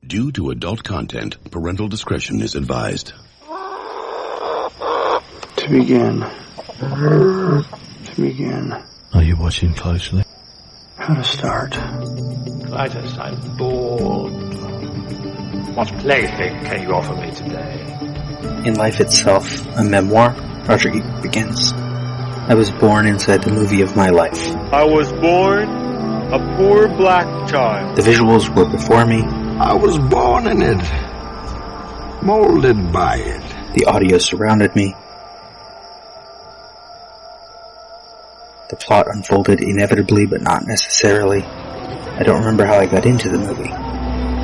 Due to adult content, parental discretion is advised. To begin. Are you watching closely? How to start. Titus, I'm bored. What plaything can you offer me today? In Life Itself, a memoir, Roger Ebert begins. I was born inside the movie of my life. I was born a poor black child. The visuals were before me. I was born in it, molded by it. The audio surrounded me. The plot unfolded inevitably, but not necessarily. I don't remember how I got into the movie,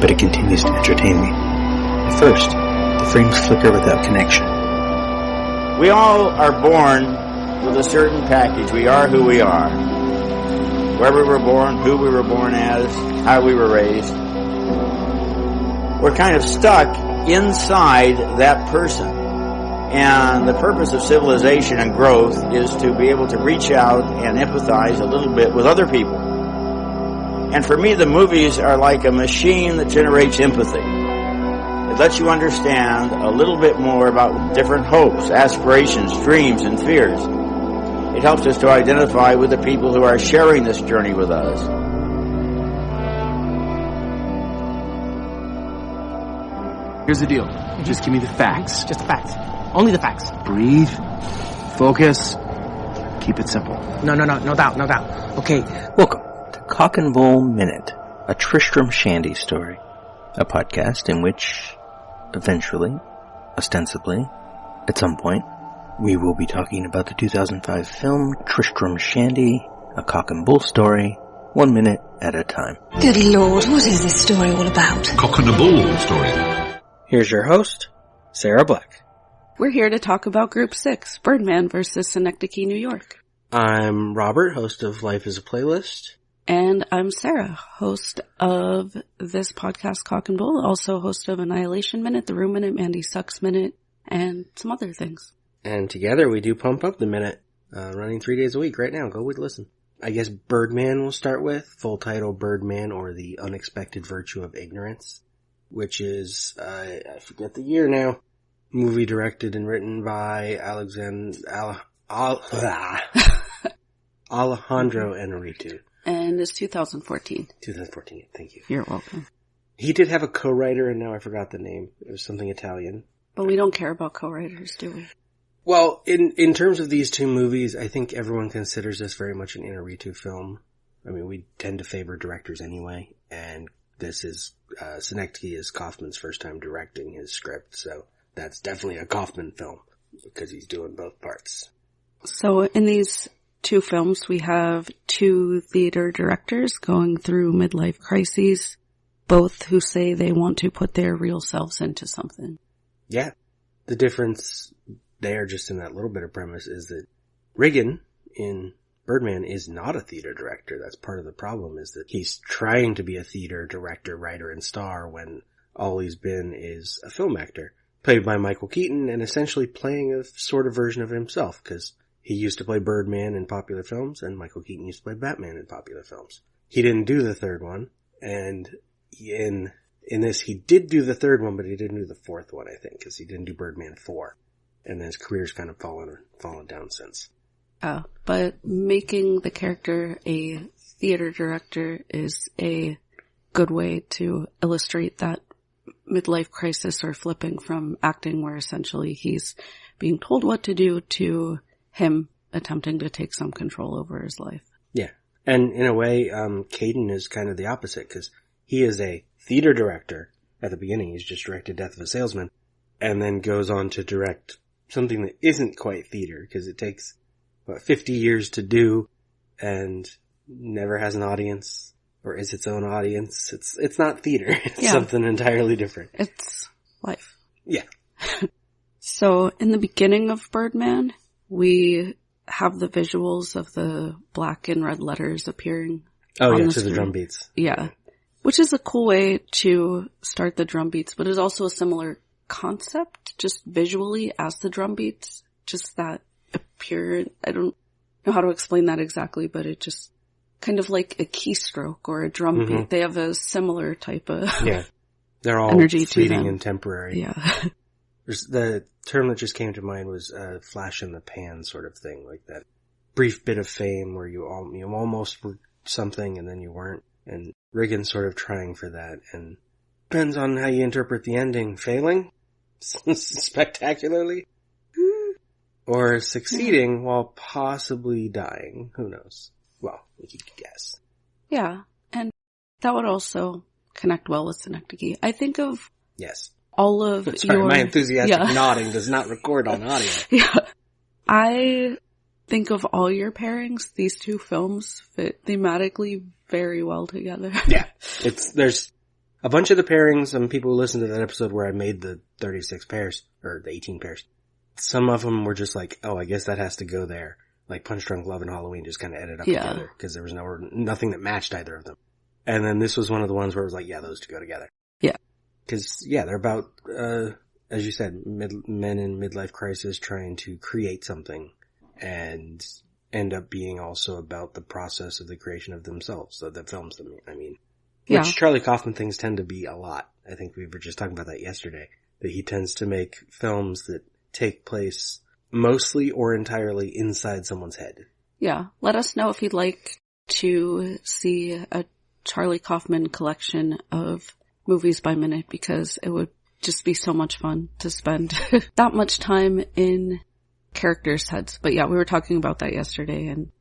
but it continues to entertain me. At first, the frames flicker without connection. We all are born with a certain package. We are who we are. Where we were born, who we were born as, how we were raised. We're kind of stuck inside that person. And the purpose of civilization and growth is to be able to reach out and empathize a little bit with other people. And for me, the movies are like a machine that generates empathy. It lets you understand a little bit more about different hopes, aspirations, dreams, and fears. It helps us to identify with the people who are sharing this journey with us. Here's the deal. Just give me the facts. Just the facts. Only the facts. Breathe. Focus. Keep it simple. No doubt. Okay. Welcome to Cock and Bull Minute, a Tristram Shandy story. A podcast in which, eventually, ostensibly, at some point, we will be talking about the 2005 film Tristram Shandy, a cock and bull story, 1 minute at a time. Good Lord, what is this story all about? Cock and a bull story. Here's your host, Sarah Black. We're here to talk about Group 6, Birdman versus Synecdoche, New York. I'm Robert, host of Life is a Playlist. And I'm Sarah, host of this podcast, Cock and Bull, also host of Annihilation Minute, The Room Minute, Mandy Sucks Minute, and some other things. And together we do Pump Up the Minute, running 3 days a week right now. Go with listen. I guess Birdman we'll start with. Full title, Birdman, or The Unexpected Virtue of Ignorance, which is, I forget the year now. Movie directed and written by Alejandro Inarritu. And it's 2014. 2014, thank you. You're welcome. He did have a co-writer, and now I forgot the name. It was something Italian. But we don't care about co-writers, do we? Well, in terms of these two movies, I think everyone considers this very much an Inarritu film. I mean, we tend to favor directors anyway, and this is, Synecdoche is Kaufman's first time directing his script, so that's definitely a Kaufman film, because he's doing both parts. So in these two films, we have two theater directors going through midlife crises, both who say they want to put their real selves into something. Yeah. The difference there, just in that little bit of premise, is that Regan in Birdman is not a theater director. That's part of the problem, is that he's trying to be a theater director, writer, and star when all he's been is a film actor. Played by Michael Keaton, and essentially playing a sort of version of himself, because he used to play Birdman in popular films, and Michael Keaton used to play Batman in popular films. He didn't do the third one, and in this he did do the third one, but he didn't do the fourth one, I think, because he didn't do Birdman 4. And then his career's kind of fallen down since. But making the character a theater director is a good way to illustrate that midlife crisis, or flipping from acting where essentially he's being told what to do to him attempting to take some control over his life. Yeah. And in a way, Caden is kind of the opposite, because he is a theater director. At the beginning, he's just directed Death of a Salesman, and then goes on to direct something that isn't quite theater, because it takes, 50 years to do, and never has an audience. Or is its own audience. It's not theater. It's something entirely different. It's life. Yeah. So in the beginning of Birdman, we have the visuals of the black and red letters appearing. Oh yeah, to the drum beats. Yeah. Which is a cool way to start the drum beats, but is also a similar concept, just visually as the drum beats. Just that appear, I don't know how to explain that exactly, but it just kind of like a keystroke or a drum beat. They have a similar type of They're all energy fleeting and temporary. Yeah. The term that just came to mind was a flash in the pan sort of thing, like that brief bit of fame where you almost were something and then you weren't. And Riggins sort of trying for that, and depends on how you interpret the ending. Failing spectacularly, or succeeding while possibly dying. Who knows? Well, we could guess. Yeah, and that would also connect well with Synecdoche. I think of all of my enthusiastic nodding does not record on audio. Yeah, I think of all your pairings. These two films fit thematically very well together. Yeah, there's a bunch of the pairings. Some people who listened to that episode where I made the 36 pairs or the 18 pairs. Some of them were just like, oh, I guess that has to go there. Like Punch Drunk Love and Halloween just kind of ended up together because there was nothing that matched either of them. And then this was one of the ones where it was like, yeah, those two go together. Yeah. Because, they're about, as you said, men in midlife crisis trying to create something and end up being also about the process of the creation of themselves. So the films, which Charlie Kaufman things tend to be a lot. I think we were just talking about that yesterday, that he tends to make films that take place mostly or entirely inside someone's head. Yeah. Let us know if you'd like to see a Charlie Kaufman collection of movies by minute, because it would just be so much fun to spend that much time in characters' heads. But yeah, we were talking about that yesterday, and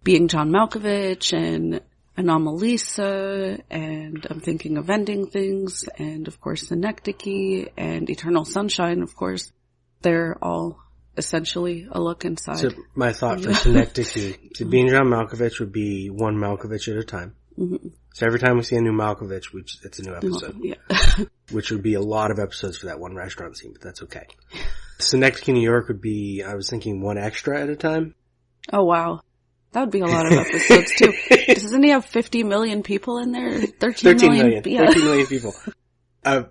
being John Malkovich and Anomalisa, and I'm thinking of Ending Things, and of course Synecdoche, and Eternal Sunshine, of course. They're all essentially a look inside. So my thought for Synecdoche, to being John Malkovich would be one Malkovich at a time. Mm-hmm. So every time we see a new Malkovich, it's a new episode. Yeah. Which would be a lot of episodes for that one restaurant scene, but that's okay. Synecdoche, New York would be, I was thinking, one extra at a time. Oh, wow. That would be a lot of episodes, too. Doesn't he have 50 million people in there? 13 million. Yeah. 13 million people.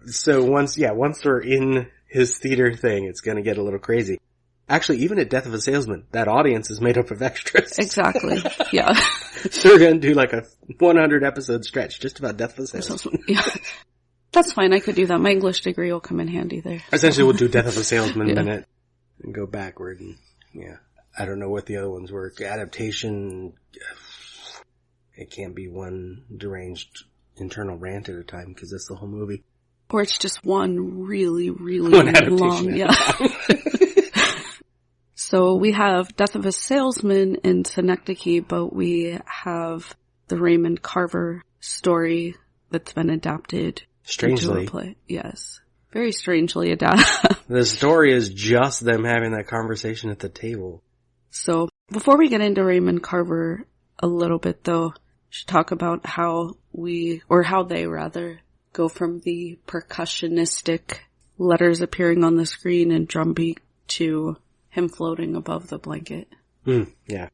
So once we're in his theater thing, it's gonna get a little crazy. Actually, even at Death of a Salesman, that audience is made up of extras. Exactly. Yeah. They're gonna do like a 100 episode stretch just about Death of a Salesman. Yeah. That's fine. I could do that. My English degree will come in handy there. Essentially, we'll do Death of a Salesman minute and go backward. And I don't know what the other ones were. Adaptation. It can't be one deranged internal rant at a time because that's the whole movie. Or it's just one really, really long. Yeah. So we have Death of a Salesman in Synecdoche, but we have the Raymond Carver story that's been adapted strangely into a play. Yes. Very strangely adapted. The story is just them having that conversation at the table. So before we get into Raymond Carver a little bit though, we should talk about how they go from the percussionistic letters appearing on the screen and drumbeat to him floating above the blanket. Yeah.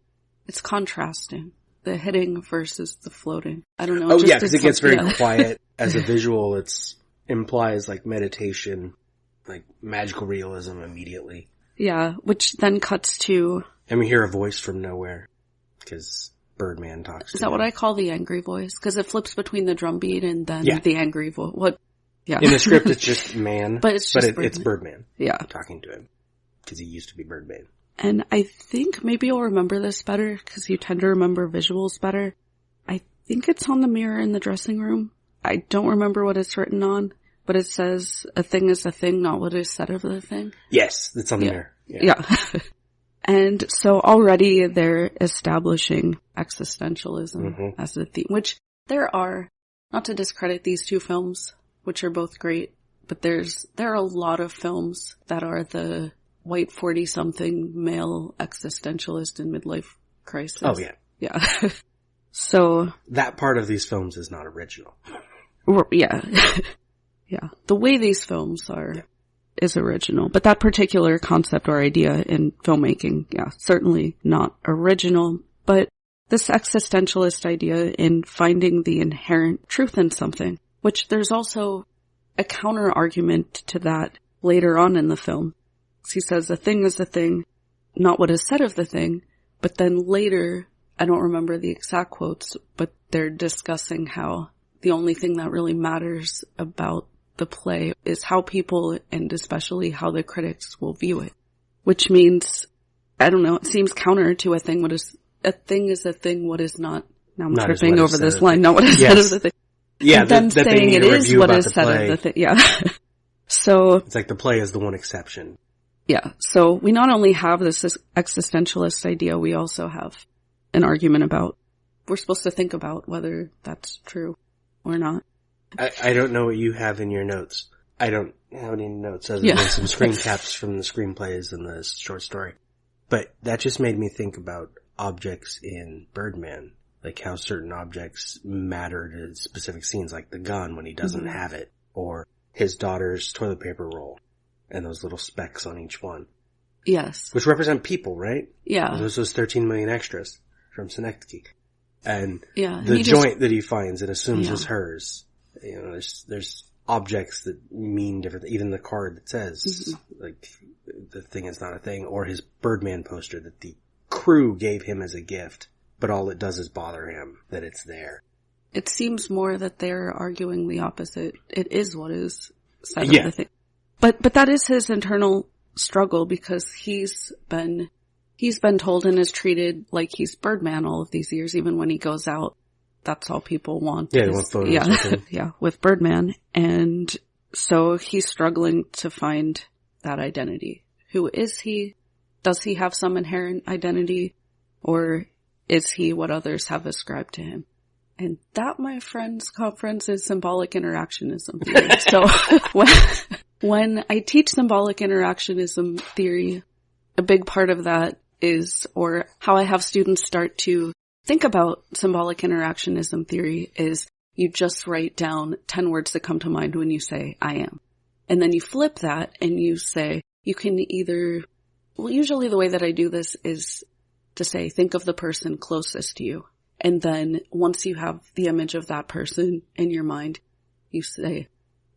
It's contrasting. The hitting versus the floating. I don't know. Oh yeah, because it gets very quiet. As a visual, it implies like meditation, like magical realism immediately. Yeah, which then cuts to... And we hear a voice from nowhere, because Birdman talks to Is that him. what I call the angry voice? Because it flips between the drum beat and then the angry voice. What? Yeah. In the script, it's just man, but it's Birdman. Yeah. Talking to him, because he used to be Birdman. And I think maybe you'll remember this better, because you tend to remember visuals better. I think it's on the mirror in the dressing room. I don't remember what it's written on, but it says, a thing is a thing, not what is said of the thing. Yes, it's on the mirror. Yeah. And so already they're establishing existentialism as a theme, which there are, not to discredit these two films, which are both great, but there are a lot of films that are the white 40-something male existentialist in midlife crisis. Oh, yeah. Yeah. So... that part of these films is not original. Yeah. Yeah. The way these films are is original, but that particular concept or idea in filmmaking, certainly not original. But this existentialist idea in finding the inherent truth in something, which there's also a counter argument to that later on in the film. He says a thing is a thing, not what is said of the thing, but then later, I don't remember the exact quotes, but they're discussing how the only thing that really matters about the play is how people, and especially how the critics, will view it. Which means, I don't know, it seems counter to a thing is a thing what is not. Now I'm tripping over this line, not what is said of the thing. Yeah, them saying it is what is said of the thing. Yeah. So it's like the play is the one exception. Yeah. So we not only have this existentialist idea, we also have an argument about, we're supposed to think about whether that's true or not. I don't know what you have in your notes. I don't have any notes other than some screen caps from the screenplays and the short story. But that just made me think about objects in Birdman. Like how certain objects matter to specific scenes, like the gun when he doesn't have it, or his daughter's toilet paper roll, and those little specks on each one. Yes. Which represent people, right? Yeah. Those 13 million extras from Synecdoche. And yeah, the joint that he finds and assumes is hers. You know, there's objects that mean different, even the card that says, like, the thing is not a thing, or his Birdman poster that the crew gave him as a gift, but all it does is bother him that it's there. It seems more that they're arguing the opposite. It is what is said of the thing. But that is his internal struggle, because he's been told and is treated like he's Birdman all of these years, even when he goes out. That's all people want. Yeah, they want photos with him. Yeah, with Birdman. And so he's struggling to find that identity. Who is he? Does he have some inherent identity? Or is he what others have ascribed to him? And that, my friends, conference is symbolic interactionism theory. So when I teach symbolic interactionism theory, a big part of that is, or how I have students start to think about symbolic interactionism theory, is you just write down 10 words that come to mind when you say, I am. And then you flip that and you say, you can either, well, usually the way that I do this is to say, think of the person closest to you. And then once you have the image of that person in your mind, you say,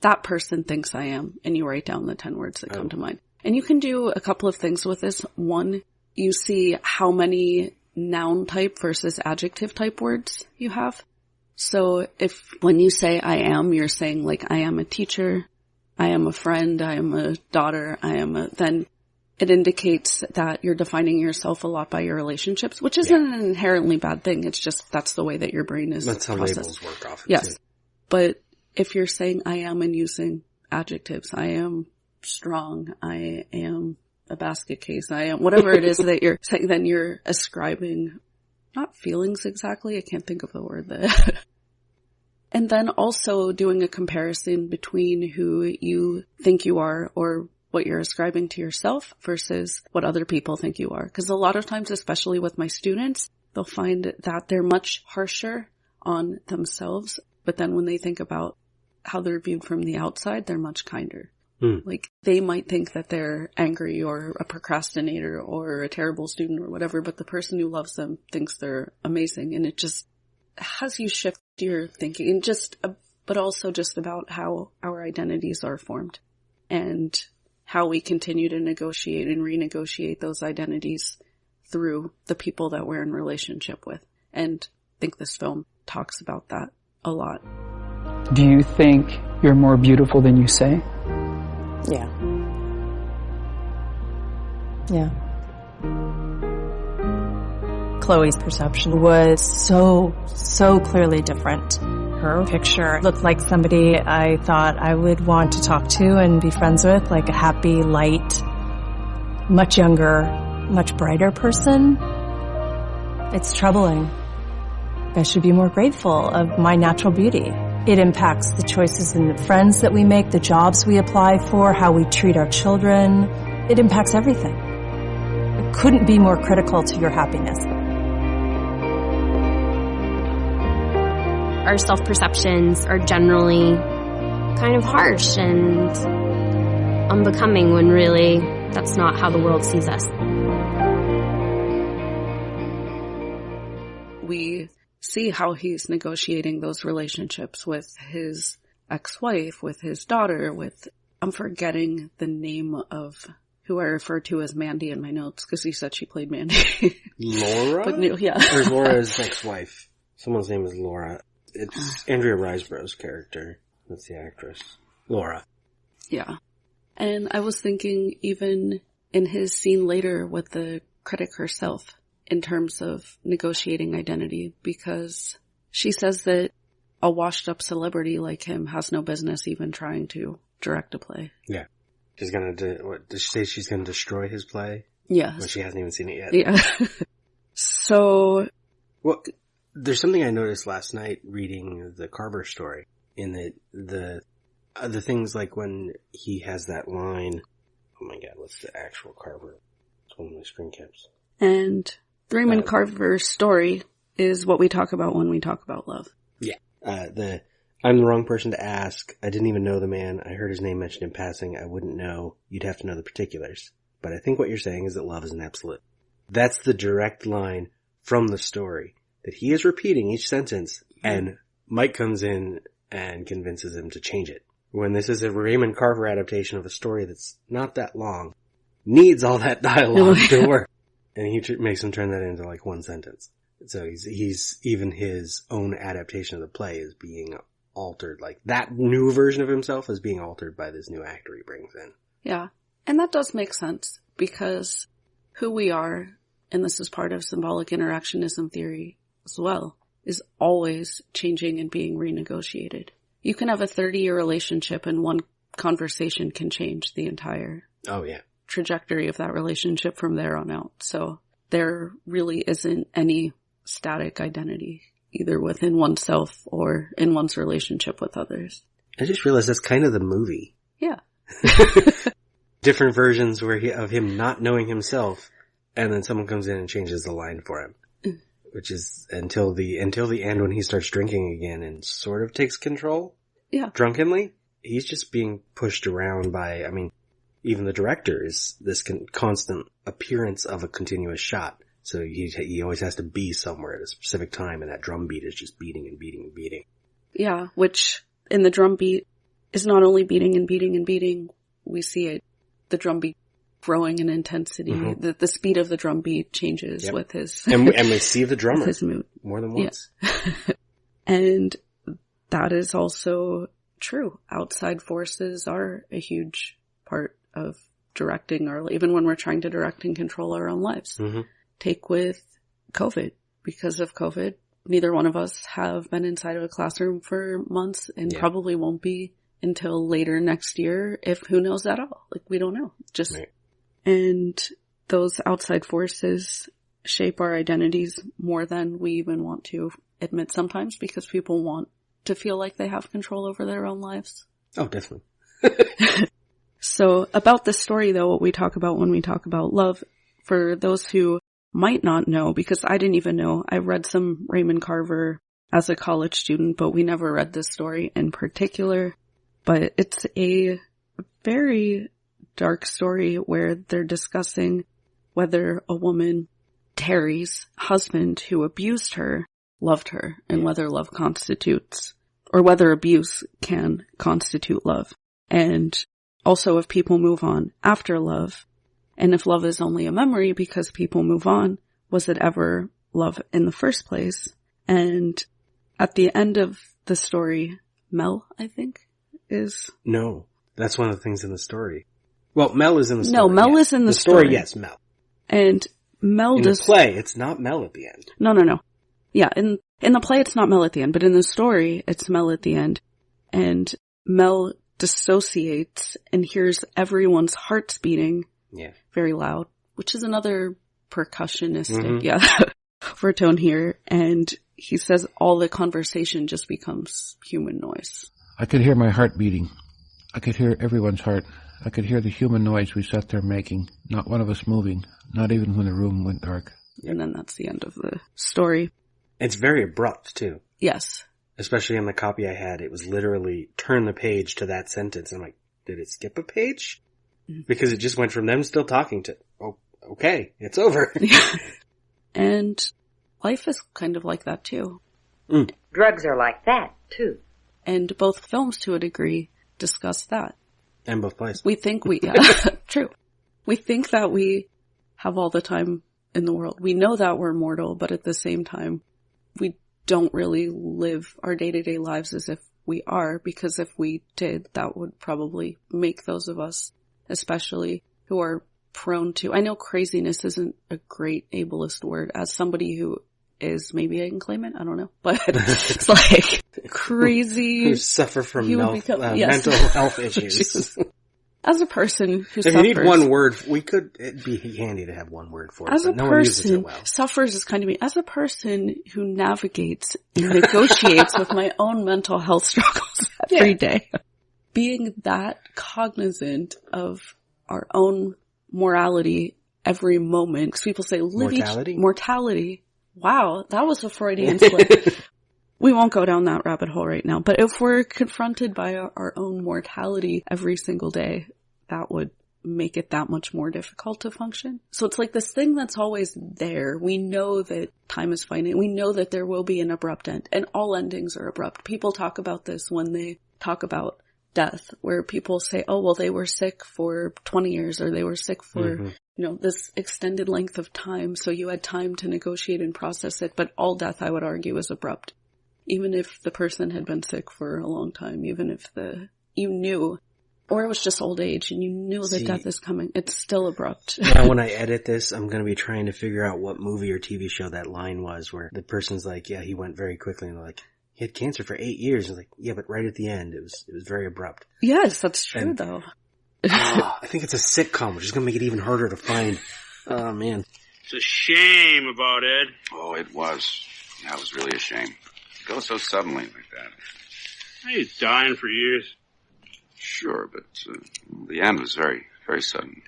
that person thinks I am, and you write down the 10 words that come to mind. And you can do a couple of things with this. One, you see how many noun type versus adjective type words you have. So if when you say I am, you're saying like I am a teacher, I am a friend, I am a daughter, then it indicates that you're defining yourself a lot by your relationships, which isn't an inherently bad thing. It's just that's the way that your brain is That's how processed. labels work often. Yes. Too. But if you're saying I am and using adjectives, I am strong, I am a basket case, I am whatever it is that you're saying, then you're ascribing not feelings exactly, I can't think of the word that. And then also doing a comparison between who you think you are or what you're ascribing to yourself versus what other people think you are. Because a lot of times, especially with my students, they'll find that they're much harsher on themselves, but then when they think about how they're viewed from the outside, they're much kinder. Like, they might think that they're angry or a procrastinator or a terrible student or whatever, but the person who loves them thinks they're amazing. And it just has you shift your thinking, and but also just about how our identities are formed and how we continue to negotiate and renegotiate those identities through the people that we're in relationship with. And I think this film talks about that a lot. Do you think you're more beautiful than you say? Yeah. Yeah. Chloe's perception was so clearly different. Her picture looked like somebody I thought I would want to talk to and be friends with, like a happy, light, much younger, much brighter person. It's troubling. I should be more grateful of my natural beauty. It impacts the choices and the friends that we make, the jobs we apply for, how we treat our children. It impacts everything. It couldn't be more critical to your happiness. Our self-perceptions are generally kind of harsh and unbecoming when really that's not how the world sees us. We see how he's negotiating those relationships with his ex-wife, with his daughter, I'm forgetting the name of who I refer to as Mandy in my notes, because he said she played Mandy. Laura? Or Laura's ex-wife. Someone's name is Laura. It's Andrea Riseborough's character. That's the actress. Laura. Yeah. And I was thinking even in his scene later with the critic herself in terms of negotiating identity, because she says that a washed up celebrity like him has no business even trying to direct a play. Yeah. She's gonna what does she say? She's gonna destroy his play? Yes. Well, she hasn't even seen it yet. Yeah. So. Well, there's something I noticed last night reading the Carver story in the things like when he has that line. Oh my god, what's the actual Carver? It's one of my screen caps. And Raymond Carver's story is what we talk about when we talk about love. Yeah. I'm the wrong person to ask. I didn't even know the man. I heard his name mentioned in passing. I wouldn't know. You'd have to know the particulars. But I think what you're saying is that love is an absolute. That's the direct line from the story that he is repeating each sentence, and Mike comes in and convinces him to change it. When this is a Raymond Carver adaptation of a story that's not that long, needs all that dialogue to work. And he makes him turn that into like one sentence. So he's even his own adaptation of the play is being altered. Like that new version of himself is being altered by this new actor he brings in. Yeah. And that does make sense because who we are, and this is part of symbolic interactionism theory as well, is always changing and being renegotiated. You can have a 30-year relationship and one conversation can change the entire trajectory of that relationship from there on out. So there really isn't any static identity, either within oneself or in one's relationship with others. I just realized that's kind of the movie. Yeah. Different versions of him not knowing himself, and then someone comes in and changes the line for him. Which is until the end when he starts drinking again and sort of takes control. Yeah. Drunkenly. He's just being pushed around by, even the director is this constant appearance of a continuous shot. So he always has to be somewhere at a specific time, and that drum beat is just beating and beating and beating. Yeah, which in the drum beat is not only beating and beating and beating, we see it, the drum beat growing in intensity. Mm-hmm. The speed of the drum beat changes with his... and we see the drummer his mood. More than once. Yeah. And that is also true. Outside forces are a huge part of directing even when we're trying to direct and control our own lives. Mm-hmm. Take with COVID. Because of COVID, neither one of us have been inside of a classroom for months and probably won't be until later next year, if who knows at all. Like, we don't know. And those outside forces shape our identities more than we even want to admit sometimes, because people want to feel like they have control over their own lives. Oh, definitely. So about this story, though, what we talk about when we talk about love, for those who might not know, because I didn't even know, I read some Raymond Carver as a college student, but we never read this story in particular. But it's a very dark story where they're discussing whether a woman, Terry's husband who abused her, loved her, and whether love constitutes, or whether abuse can constitute love. And also if people move on after love, and if love is only a memory because people move on, was it ever love in the first place? And at the end of the story, Mel, I think, is... No, that's one of the things in the story. Well, Mel is in the story. No, Mel is in the story. Yes, Mel. And Mel in the play, it's not Mel at the end. No. Yeah, in the play, it's not Mel at the end, but in the story, it's Mel at the end. And Mel dissociates and hears everyone's hearts beating very loud, which is another percussionistic, overtone here. And he says all the conversation just becomes human noise. I could hear my heart beating. I could hear everyone's heart. I could hear the human noise we sat there making. Not one of us moving, not even when the room went dark. And then that's the end of the story. It's very abrupt, too. Yes. Especially in the copy I had, it was literally turn the page to that sentence. I'm like, did it skip a page? Because it just went from them still talking to, oh, okay, it's over. And life is kind of like that, too. Drugs are like that, too. And both films, to a degree, discuss that. And both plays. We think true. We think that we have all the time in the world. We know that we're mortal, but at the same time, we don't really live our day-to-day lives as if we are, because if we did, that would probably make those of us, especially who are prone to, I know craziness isn't a great ableist word, as somebody who is, maybe I can claim it, I don't know, but it's like crazy. Who suffer from mental health issues. As a person who if suffers. You need one word, it'd be handy to have one word for it, as but a no one uses person, it well. Suffers is kind of me. As a person who navigates and negotiates with my own mental health struggles every day, being that cognizant of our own morality every moment, because people say mortality. Wow, that was a Freudian slip. We won't go down that rabbit hole right now, but if we're confronted by our own mortality every single day, that would make it that much more difficult to function. So it's like this thing that's always there. We know that time is finite. We know that there will be an abrupt end, and all endings are abrupt. People talk about this when they talk about death, where people say, oh, well, they were sick for 20 years, or they were sick for, this extended length of time. So you had time to negotiate and process it. But all death, I would argue, is abrupt. Even if the person had been sick for a long time, even if you knew, or it was just old age and you knew that death is coming, it's still abrupt. Now when I edit this, I'm going to be trying to figure out what movie or TV show that line was where the person's like, yeah, he went very quickly, and they're like, he had cancer for 8 years. And like, yeah, but right at the end, it was very abrupt. Yes, that's true though. I think it's a sitcom, which is going to make it even harder to find. Oh man. It's a shame about Ed. Oh, it was. Yeah, it was really a shame. It goes so suddenly like that. He's dying for years. Sure, but the end was very, very sudden.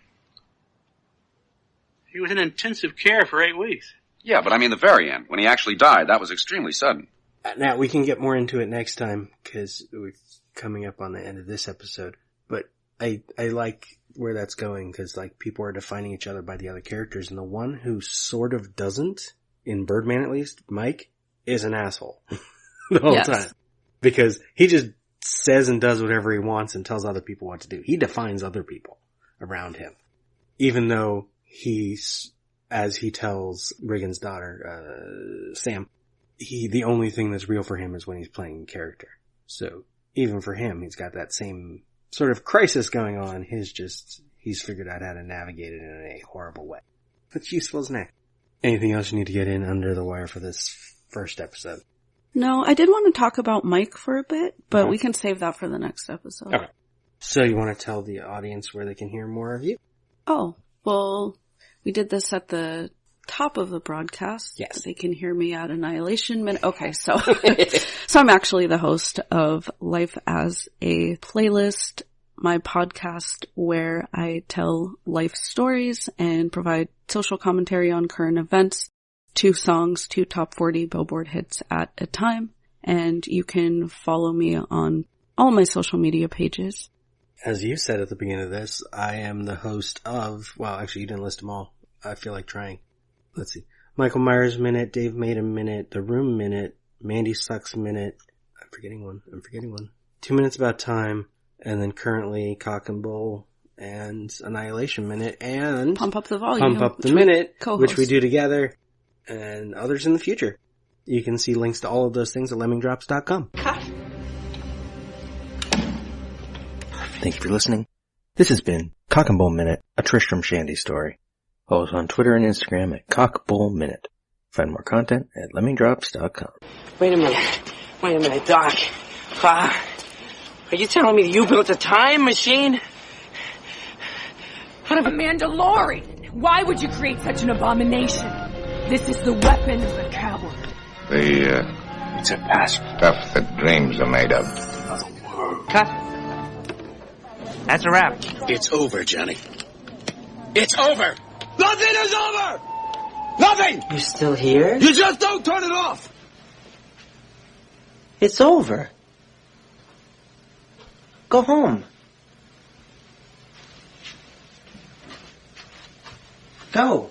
He was in intensive care for 8 weeks. Yeah, but I mean the very end, when he actually died, that was extremely sudden. Now, we can get more into it next time, because we're coming up on the end of this episode. But I like where that's going, because like people are defining each other by the other characters, and the one who sort of doesn't, in Birdman at least, Mike, is an asshole the whole time. Because he just says and does whatever he wants and tells other people what to do. He defines other people around him. Even though he's, as he tells Regan's daughter, Sam, the only thing that's real for him is when he's playing character. So even for him, he's got that same sort of crisis going on. He's figured out how to navigate it in a horrible way. That's useful as neck. Anything else you need to get in under the wire for this first episode? No, I did want to talk about Mike for a bit, but we can save that for the next episode. Okay. So you want to tell the audience where they can hear more of you? Oh, well, we did this at the top of the broadcast. Yes. They can hear me at Annihilation Minute. Okay, so I'm actually the host of Life as a Playlist, my podcast where I tell life stories and provide social commentary on current events. 2 songs, 2 top 40 Billboard hits at a time. And you can follow me on all my social media pages. As you said at the beginning of this, I am the host of, well, actually you didn't list them all. I feel like trying. Let's see. Michael Myers Minute, Dave Made a Minute, The Room Minute, Mandy Sucks Minute. I'm forgetting one. 2 Minutes About Time, and then currently Cock and Bull and Annihilation Minute, and Pump Up the Volume. Pump Up the Minute, co-host. which we do together, and others in the future. You can see links to all of those things at lemmingdrops.com. Thank you for listening. This has been Cock and Bull Minute, a Tristram Shandy story. Follow us on Twitter and Instagram at cockbullminute. Find more content at lemmingdrops.com. Wait a minute, Doc. Are you telling me that you built a time machine? Out of a Mandalorian. Why would you create such an abomination? This is the weapon of the coward. It's a past stuff that dreams are made of. Cut. That's a wrap. It's over, Johnny. It's over! Nothing is over! Nothing! You still here? You just don't turn it off! It's over. Go home. Go.